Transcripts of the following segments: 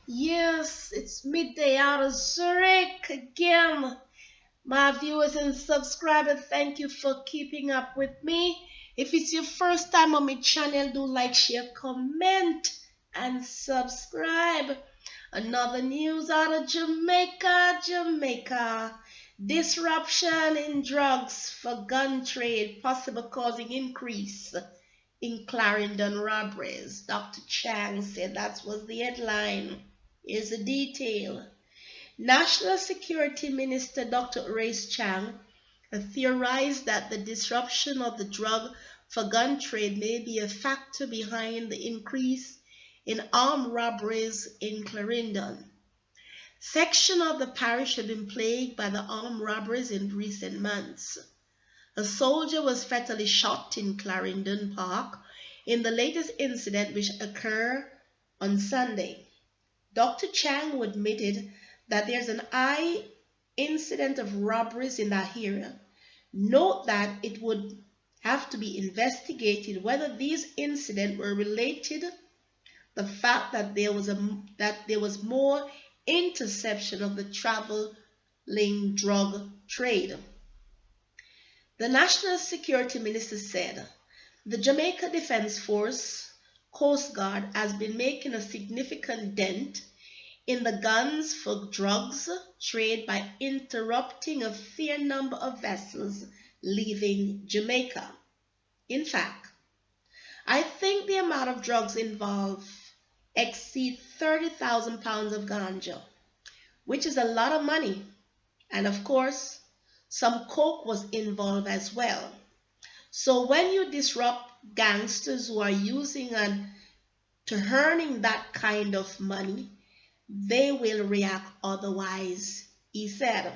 Yes, it's midday out of Zurich again. My viewers and subscribers, thank you for keeping up with me. If it's your first time on my channel, do like, share, comment, and subscribe. Another news out of Jamaica. Disruption in drugs for gun trade, possible causing increase in Clarendon robberies. Dr. Chang said that was the headline. Here's the detail. National Security Minister Dr. Horace Chang theorized that the disruption of the drug for gun trade may be a factor behind the increase in armed robberies in Clarendon. Section of the parish had been plagued by the armed robberies in recent months. A soldier was fatally shot in Clarendon Park in the latest incident which occurred on Sunday. Dr. Chang admitted that there's an high incident of robberies in that area. Note that it would have to be investigated whether these incidents were related the fact that there was more interception of the traveling drug trade. The National Security Minister said the Jamaica Defense Force Coast Guard has been making a significant dent in the guns for drugs trade by interrupting a fair number of vessels leaving Jamaica. In fact, I think the amount of drugs involved exceed 30,000 pounds of ganja, which is a lot of money. And of course, some coke was involved as well. So when you disrupt gangsters who are using and to earning that kind of money, they will react otherwise, he said.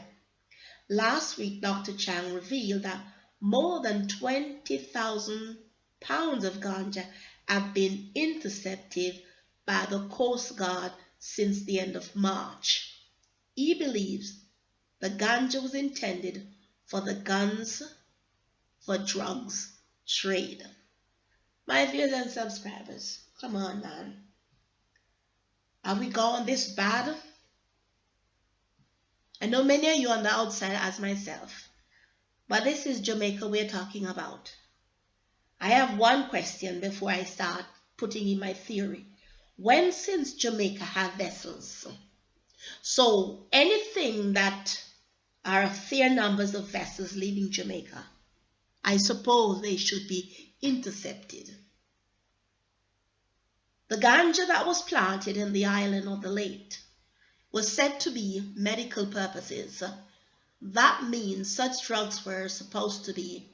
Last week, Dr. Chang revealed that more than 20,000 pounds of ganja have been intercepted by the Coast Guard since the end of March. He believes the ganja was intended for the guns for drugs trade. My viewers and subscribers, come on, man. Are we gone this bad? I know many of you on the outside as myself, but this is Jamaica we're talking about. I have one question before I start putting in my theory. When since Jamaica have vessels? So anything that are a fair numbers of vessels leaving Jamaica, I suppose they should be intercepted. The ganja that was planted in the island of the lake was said to be medical purposes. That means such drugs were supposed to be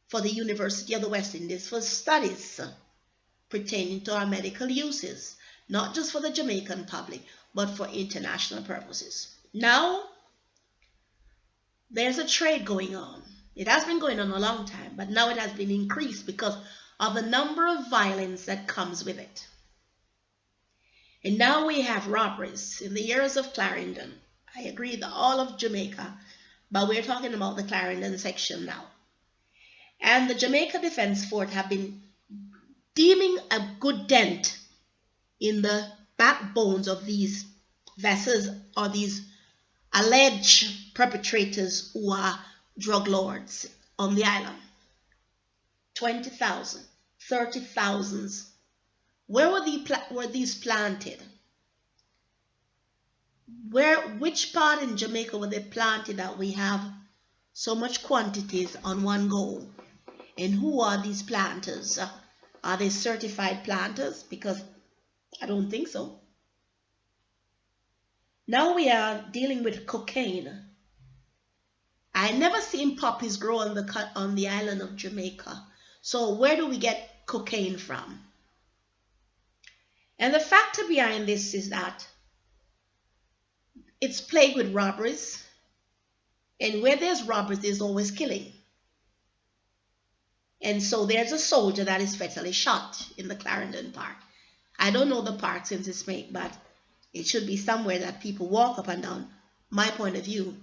for the University of the West Indies for studies pertaining to our medical uses, not just for the Jamaican public, but for international purposes. Now, there's a trade going on. It has been going on a long time, but now it has been increased because of the number of violence that comes with it. And now we have robberies in the areas of Clarendon. I agree that all of Jamaica, but we're talking about the Clarendon section now. And the Jamaica Defense Force have been deeming a good dent in the backbones of these vessels or these alleged perpetrators who are drug lords on the island. 20,000, 30,000. Where were these planted? Which part in Jamaica were they planted that we have so much quantities on one go? And who are these planters? Are they certified planters? Because I don't think so. Now we are dealing with cocaine. I never seen poppies grow on the island of Jamaica. So where do we get cocaine from? And the factor behind this is that it's plagued with robberies. And where there's robberies, there's always killing. And so there's a soldier that is fatally shot in the Clarendon Park. I don't know the park since it's made, but it should be somewhere that people walk up and down, my point of view.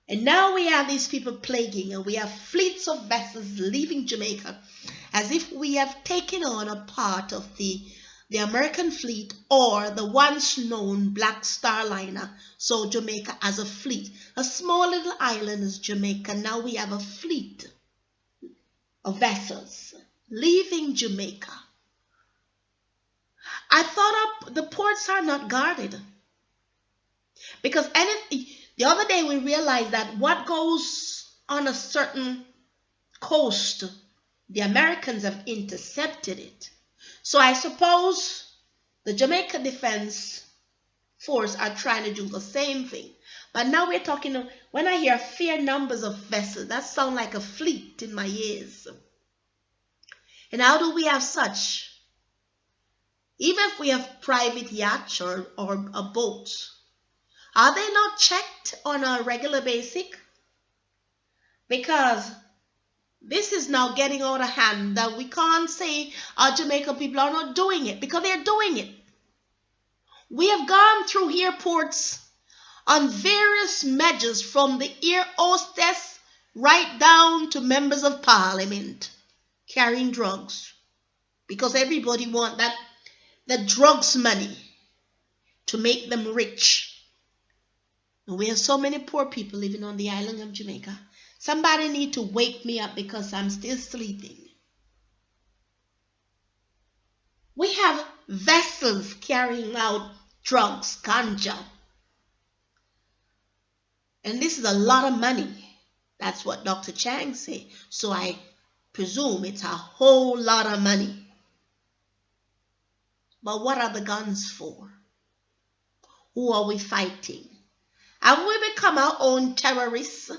And now we have these people plaguing, and we have fleets of vessels leaving Jamaica as if we have taken on a part of the the American fleet or the once known Black Star liner saw Jamaica as a fleet. A small little island is Jamaica. Now we have a fleet of vessels leaving Jamaica. I thought the ports are not guarded. Because the other day we realized that what goes on a certain coast, the Americans have intercepted it. So I suppose the Jamaica Defense Force are trying to do the same thing. But now we're talking, when I hear fair numbers of vessels, that sounds like a fleet in my ears. And how do we have such? Even if we have private yachts or a boat, are they not checked on a regular basis? Because this is now getting out of hand that we can't say our Jamaican people are not doing it, because they're doing it. We have gone through airports on various measures, from the air hostess right down to members of parliament carrying drugs, because everybody wants the drugs money to make them rich. And we have so many poor people living on the island of Jamaica. Somebody need to wake me up because I'm still sleeping. We have vessels carrying out drugs, ganja. And this is a lot of money. That's what Dr. Chang said. So I presume it's a whole lot of money. But what are the guns for? Who are we fighting? Have we become our own terrorists?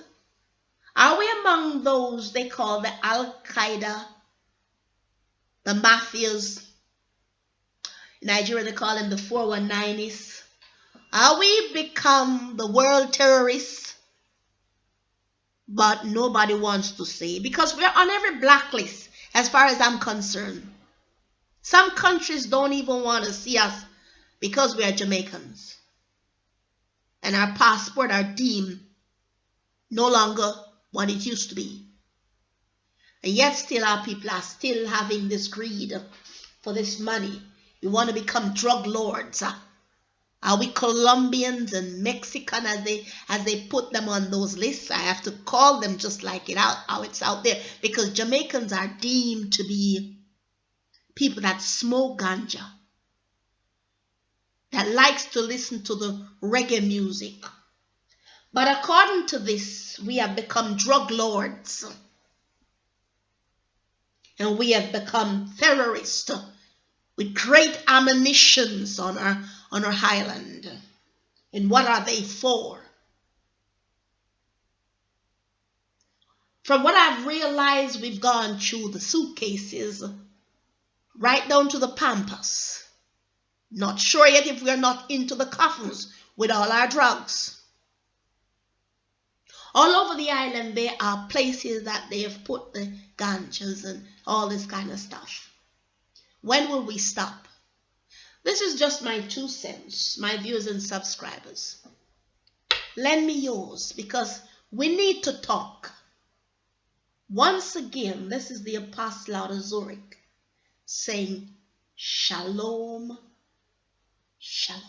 Are we among those they call the Al-Qaeda, the mafias? In Nigeria they call them the 419s. Are we become the world terrorists? But nobody wants to say, because we're on every blacklist as far as I'm concerned. Some countries don't even want to see us because we are Jamaicans. And our passport are deemed no longer what it used to be. And yet still our people are still having this greed for this money. We want to become drug lords. Are we Colombians and Mexican as they put them on those lists? I have to call them just like how it's out there, because Jamaicans are deemed to be people that smoke ganja, that likes to listen to the reggae music. But according to this, we have become drug lords. And we have become terrorists with great ammunitions on our island. And what are they for? From what I've realized, we've gone through the suitcases right down to the pampas. Not sure yet if we're not into the coffins with all our drugs. All over the island there are places that they have put the ganjas and all this kind of stuff. When will we stop? This is just my 2 cents, my viewers and subscribers. Lend me yours, because we need to talk. Once again, this is the Apostle out of Zurich saying, Shalom, Shalom.